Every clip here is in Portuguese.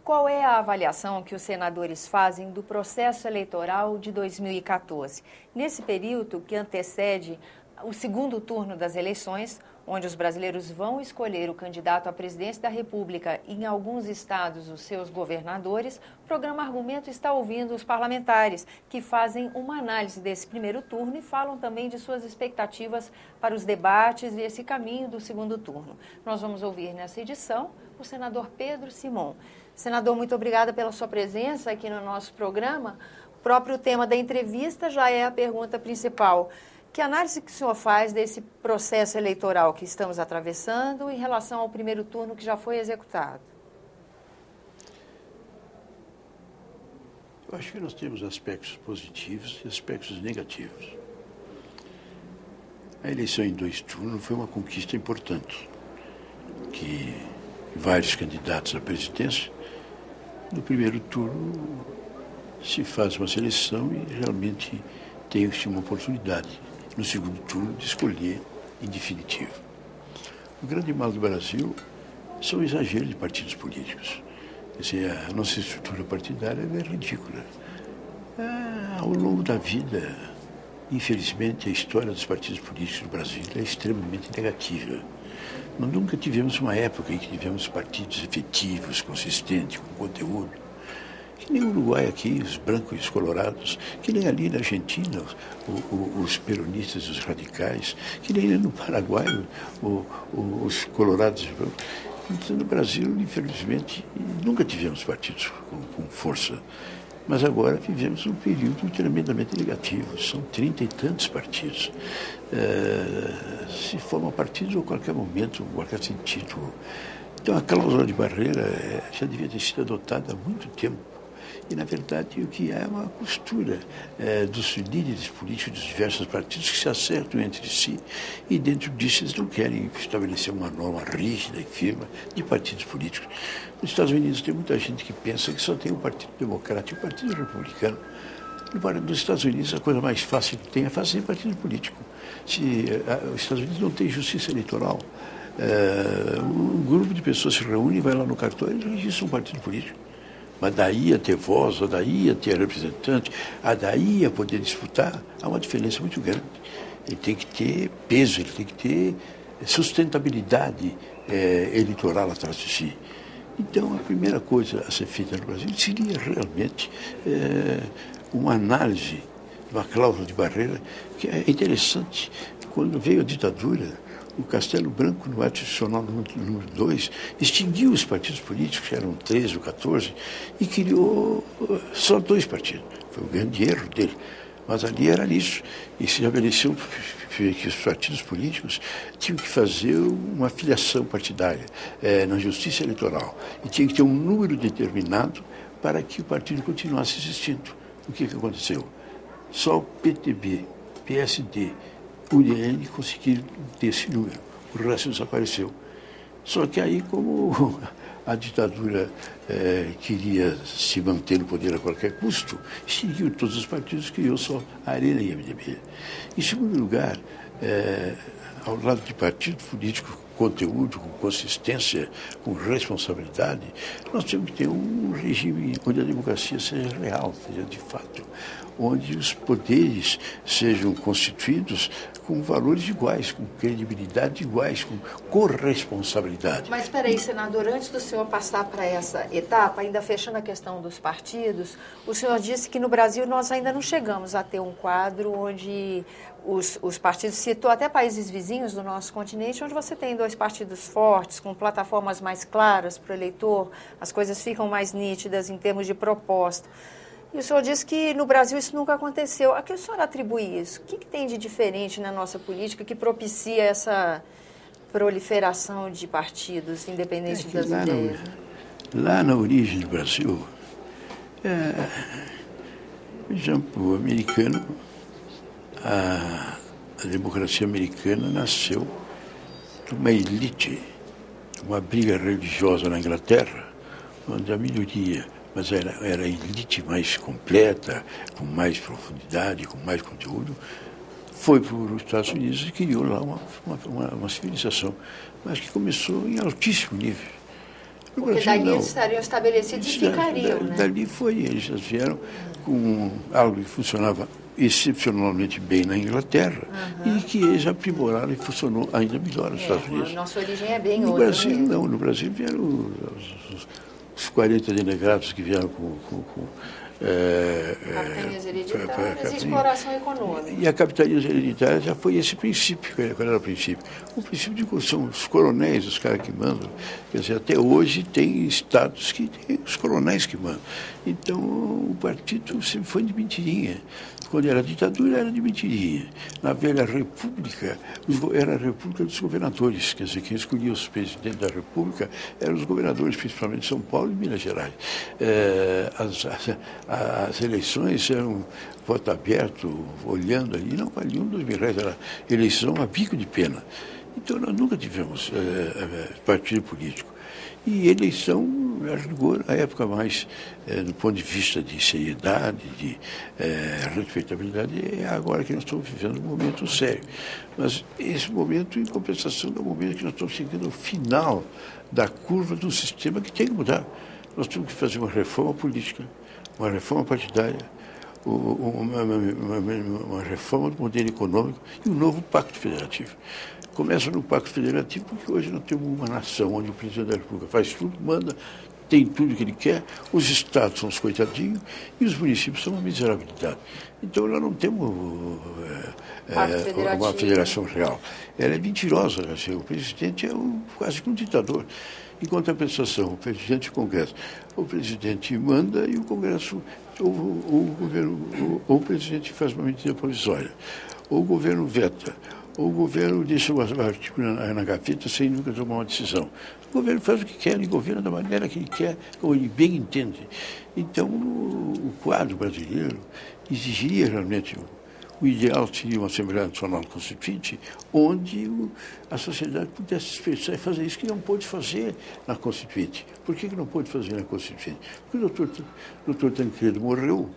Qual é a avaliação que os senadores fazem do processo eleitoral de 2014? Nesse período que antecede o segundo turno das eleições, onde os brasileiros vão escolher o candidato à presidência da República e, em alguns estados, os seus governadores, o programa Argumento está ouvindo os parlamentares, que fazem uma análise desse primeiro turno e falam também de suas expectativas para os debates e esse caminho do segundo turno. Nós vamos ouvir nessa edição o senador Pedro Simon. Senador, muito obrigada pela sua presença aqui no nosso programa. O próprio tema da entrevista já é a pergunta principal. Que análise que o senhor faz desse processo eleitoral que estamos atravessando em relação ao primeiro turno que já foi executado? Eu acho que nós temos aspectos positivos e aspectos negativos. A eleição em 2 turnos foi uma conquista importante, que vários candidatos à presidência, no primeiro turno se faz uma seleção e realmente tem-se uma oportunidade no segundo turno de escolher em definitivo. O grande mal do Brasil são o exagero de partidos políticos. Quer dizer, a nossa estrutura partidária é ridícula. Ao longo da vida, infelizmente, a história dos partidos políticos no Brasil é extremamente negativa. Nós nunca tivemos uma época em que tivemos partidos efetivos, consistentes, com conteúdo. Que nem o Uruguai aqui, os brancos e os colorados, que nem ali na Argentina, os peronistas e os radicais, que nem no Paraguai, os colorados e brancos. Então, no Brasil, infelizmente, nunca tivemos partidos com força. Mas agora vivemos um período tremendamente negativo. São 30 e tantos partidos. Se formam partidos a qualquer momento, em qualquer sentido. Então, a cláusula de barreira já devia ter sido adotada há muito tempo. E, na verdade, o que é uma costura dos líderes políticos dos diversos partidos que se acertam entre si e, dentro disso, eles não querem estabelecer uma norma rígida e firme de partidos políticos. Nos Estados Unidos tem muita gente que pensa que só tem o Partido Democrata e o Partido Republicano. Nos Estados Unidos, a coisa mais fácil que tem é fazer partido político. Se os Estados Unidos não tem justiça eleitoral, um grupo de pessoas se reúne, vai lá no cartório e registra um partido político. Mas daí a ter voz, a daí a ter representante, a daí a poder disputar, há uma diferença muito grande. Ele tem que ter peso, ele tem que ter sustentabilidade eleitoral atrás de si. Então, a primeira coisa a ser feita no Brasil seria realmente uma análise, uma cláusula de barreira, que é interessante. Quando veio a ditadura, o Castelo Branco, no ato institucional número 2, extinguiu os partidos políticos, que eram 13 ou 14, e criou só 2 partidos. Foi o grande erro dele. Mas ali era isso. E se estabeleceu que os partidos políticos tinham que fazer uma filiação partidária na justiça eleitoral. E tinha que ter um número determinado para que o partido continuasse existindo. O que aconteceu? Só o PTB, PSD, UDN conseguiram ter esse número, o resto desapareceu. Só que aí, como a ditadura queria se manter no poder a qualquer custo, extinguiu todos os partidos, criou só a Arena e a MDB. Em segundo lugar, ao lado de partido político com conteúdo, com consistência, com responsabilidade, nós temos que ter um regime onde a democracia seja real, seja de fato, onde os poderes sejam constituídos com valores iguais, com credibilidade iguais, com corresponsabilidade. Mas espera aí, senador, antes do senhor passar para essa etapa, ainda fechando a questão dos partidos, o senhor disse que no Brasil nós ainda não chegamos a ter um quadro onde os partidos, citou até países vizinhos do nosso continente, onde você tem 2 partidos fortes, com plataformas mais claras para o eleitor, as coisas ficam mais nítidas em termos de proposta. E o senhor disse que no Brasil isso nunca aconteceu. A que o senhor atribui isso? O que tem de diferente na nossa política que propicia essa proliferação de partidos, independente das ideias? Lá na origem do Brasil, o americano, a democracia americana nasceu de uma elite, uma briga religiosa na Inglaterra, onde a minoria, mas era a elite mais completa, com mais profundidade, com mais conteúdo, foi para os Estados Unidos e criou lá uma civilização, mas que começou em altíssimo nível. Porque dali eles estariam estabelecidos e ficariam, né? Dali eles vieram com algo que funcionava excepcionalmente bem na Inglaterra e que eles aprimoraram e funcionou ainda melhor nos Estados Unidos. A nossa origem é bem outra. No Brasil, mesmo. não. No Brasil vieram os 40 delegados que vieram com capitanias hereditárias e exploração econômica. E a capitania hereditária já foi esse princípio. Qual era o princípio? O princípio de que são os coronéis, os caras que mandam. Quer dizer, até hoje tem estados que tem os coronéis que mandam. Então, o partido sempre foi de mentirinha. Quando era ditadura, era de mentirinha. Na velha república, era a república dos governadores. Quer dizer, quem escolhia os presidentes da república eram os governadores, principalmente de São Paulo e Minas Gerais. As eleições eram voto aberto, olhando ali, não valiam R$2.000, era eleição a bico de pena. Então, nós nunca tivemos partido político. E eleição, a época mais, do ponto de vista de seriedade, de respeitabilidade, é agora que nós estamos vivendo um momento sério. Mas esse momento, em compensação, é o momento que nós estamos chegando ao final da curva do sistema que tem que mudar. Nós temos que fazer uma reforma política, uma reforma partidária, uma reforma do modelo econômico e um novo pacto federativo. Começa no pacto federativo porque hoje nós temos uma nação onde o presidente da República faz tudo, manda, tem tudo que ele quer, os estados são os coitadinhos e os municípios são uma miserabilidade. Então nós não temos uma federação real. Ela é mentirosa, assim, o presidente é quase que um ditador. Em compensação, o presidente e o Congresso. O presidente manda e o Congresso, ou o presidente faz uma medida provisória, ou o governo veta, ou o governo deixa o artigo na gaveta sem nunca tomar uma decisão. O governo faz o que quer, ele governa da maneira que ele quer, como ele bem entende. Então, o quadro brasileiro exigiria realmente o ideal seria uma Assembleia Nacional Constituinte, onde a sociedade pudesse expressar e fazer isso que não pôde fazer na Constituinte. Por que não pôde fazer na Constituinte? Porque o doutor Tancredo morreu,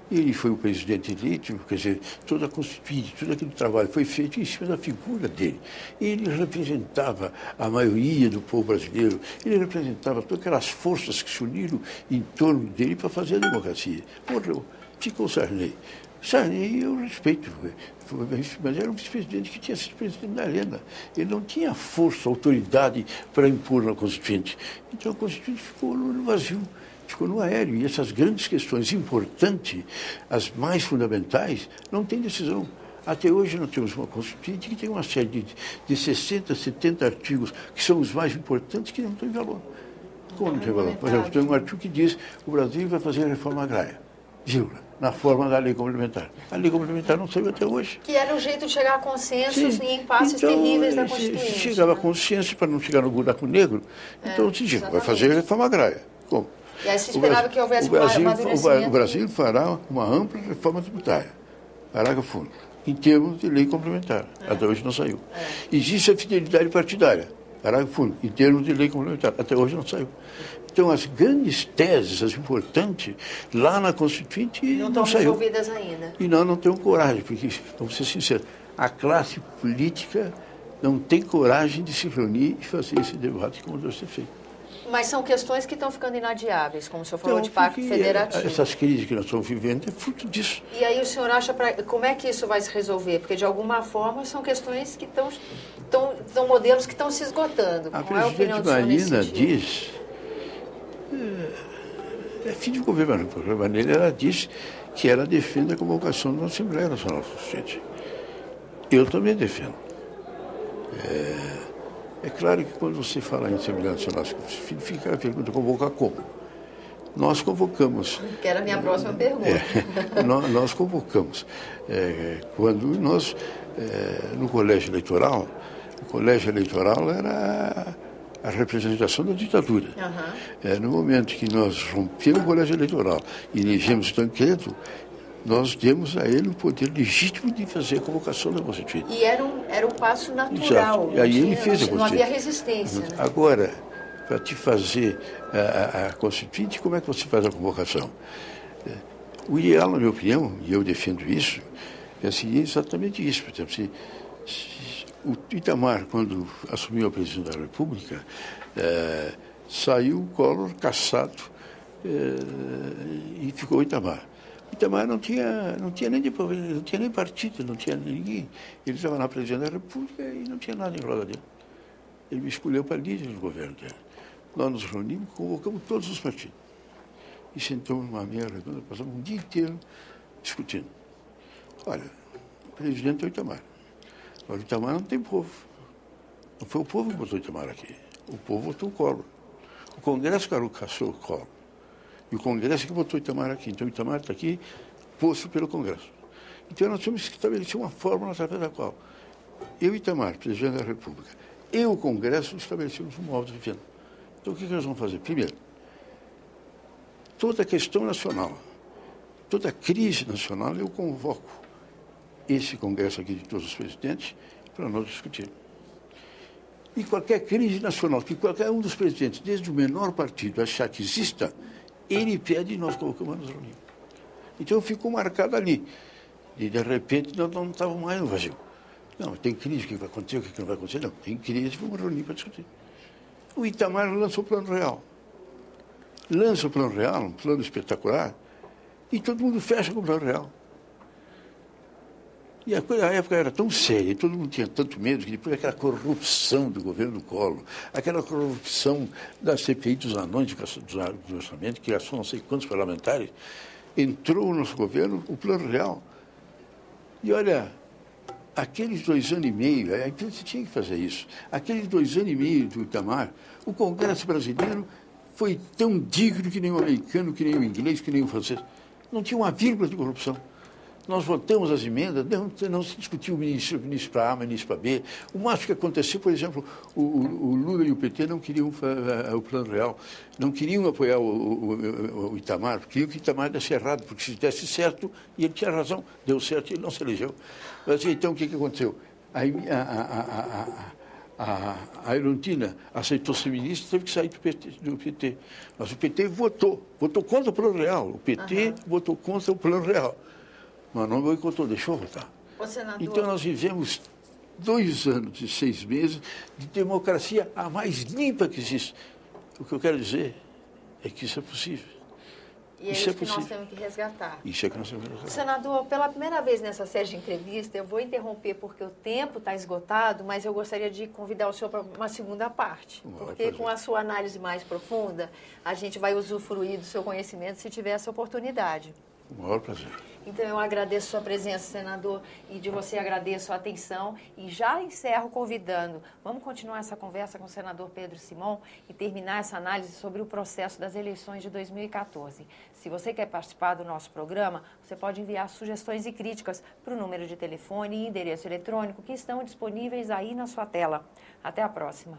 ele foi o presidente eleito, quer dizer, toda a Constituinte, todo aquele trabalho foi feito em cima da figura dele. Ele representava a maioria do povo brasileiro, ele representava todas aquelas forças que se uniram em torno dele para fazer a democracia. Morreu, ficou Sarney. Sarney eu respeito, mas era um vice-presidente que tinha sido presidente da Arena. Ele não tinha força, autoridade para impor na Constituinte. Então a Constituinte ficou no vazio, ficou no aéreo. E essas grandes questões importantes, as mais fundamentais, não tem decisão. Até hoje nós temos uma Constituinte que tem uma série de 60, 70 artigos, que são os mais importantes, que não têm valor. Como não tem valor? Por exemplo, tem um artigo que diz que o Brasil vai fazer a reforma agrária, vírgula, na forma da lei complementar. A lei complementar não saiu até hoje. Que era o jeito de chegar a consensos e impasses terríveis da Constituinte. Chegava a consenso para não chegar no buraco negro. Então se diz, vai fazer a reforma agrária. Como? E aí se esperava que houvesse um amadurecimento. O Brasil fará uma ampla reforma tributária. Parágrafo único. Em termos de lei complementar. Até hoje não saiu. Existe a fidelidade partidária. Parágrafo único. Em termos de lei complementar. Até hoje não saiu. Então, as grandes teses, as importantes, lá na Constituinte não saiu. Resolvidas ainda. E nós não temos coragem, porque, vamos ser sinceros, a classe política não tem coragem de se reunir e fazer esse debate como deve ser feito. Mas são questões que estão ficando inadiáveis, como o senhor falou, de pacto federativo. Essas crises que nós estamos vivendo é fruto disso. E aí o senhor acha, como é que isso vai se resolver? Porque, de alguma forma, são questões que são modelos que estão se esgotando. Qual é a opinião do senhor nesse sentido? A presidente Marina diz... É filho do governo, por qualquer maneira, ela diz que ela defende a convocação da Assembleia Nacional Constituinte. Eu também defendo. É claro que quando você fala em Assembleia Nacional Constituinte, fica a pergunta, convocar como? Nós convocamos. Que era a minha próxima pergunta. Nós convocamos. Quando nós, no colégio eleitoral, o colégio eleitoral era a representação da ditadura. No momento que nós rompemos o colégio eleitoral e elegemos Tancredo, nós demos a ele o poder legítimo de fazer a convocação da Constituinte. E era um passo natural. Exato. E aí ele fez a Constituinte. Não havia resistência. Né? Agora, para te fazer a Constituinte, como é que você faz a convocação? O ideal, na minha opinião, e eu defendo isso, é exatamente isso. Por exemplo, o Itamar, quando assumiu a presidência da República, Saiu o Collor caçado e ficou o Itamar. O Itamar não tinha nem partido, não tinha ninguém. Ele estava na presidência da República e não tinha nada em roda dele. Ele me escolheu para líder do governo dele. Nós nos reunimos, convocamos todos os partidos. E sentamos numa mesa redonda, passamos um dia inteiro discutindo. Olha, o presidente é o Itamar. Agora, o Itamar não tem povo. Não foi o povo que botou o Itamar aqui. O povo votou o Collor. O Congresso caçou o Collor. E o Congresso que botou o Itamar aqui. Então, o Itamar está aqui posto pelo Congresso. Então, nós temos que estabelecer uma fórmula através da qual eu, Itamar, presidente da República, e o Congresso estabelecemos um modo de vivendo. Então, o que nós vamos fazer? Primeiro, toda a questão nacional, toda a crise nacional, eu convoco esse Congresso aqui de todos os presidentes para nós discutir. E qualquer crise nacional, que qualquer um dos presidentes, desde o menor partido, achar que exista, ele pede e nós colocamos nos reunimos. Então ficou marcado ali. E de repente nós não estávamos mais no vazio. Não, tem crise, o que vai acontecer, o que não vai acontecer? Não, tem crise, vamos reunir para discutir. O Itamar lançou o Plano Real. Lança o Plano Real, um plano espetacular, e todo mundo fecha com o Plano Real. E a época era tão séria, todo mundo tinha tanto medo, que depois aquela corrupção do governo do Collor, aquela corrupção da CPI dos anões do orçamento, que são não sei quantos parlamentares, entrou no nosso governo o Plano Real. E olha, aqueles 2 anos e meio, a imprensa tinha que fazer isso, aqueles 2 anos e meio do Itamar, o Congresso brasileiro foi tão digno que nem o americano, que nem o inglês, que nem o francês. Não tinha uma vírgula de corrupção. Nós votamos as emendas, não se discutiu ministro para A, ministro para B. O máximo que aconteceu, por exemplo, o Lula e o PT não queriam o Plano Real, não queriam apoiar o Itamar, queriam que o Itamar desse errado, porque se desse certo, e ele tinha razão, deu certo e ele não se elegeu. Mas então o que aconteceu? A Erundina aceitou ser ministra, teve que sair do PT. Mas o PT votou contra o Plano Real. O PT votou contra o Plano Real. Mas não boicotou, deixou votar. Então nós vivemos 2 anos e 6 meses de democracia a mais limpa que existe. O que eu quero dizer é que isso é possível. E é isso que nós temos que resgatar. Isso é que nós temos que resgatar. Senador, pela primeira vez nessa série de entrevista, eu vou interromper porque o tempo está esgotado, mas eu gostaria de convidar o senhor para uma segunda parte. Porque com a sua análise mais profunda, a gente vai usufruir do seu conhecimento se tiver essa oportunidade. O maior prazer. Então, eu agradeço a sua presença, senador, e de você agradeço a atenção e já encerro convidando. Vamos continuar essa conversa com o senador Pedro Simon e terminar essa análise sobre o processo das eleições de 2014. Se você quer participar do nosso programa, você pode enviar sugestões e críticas para o número de telefone e endereço eletrônico que estão disponíveis aí na sua tela. Até a próxima.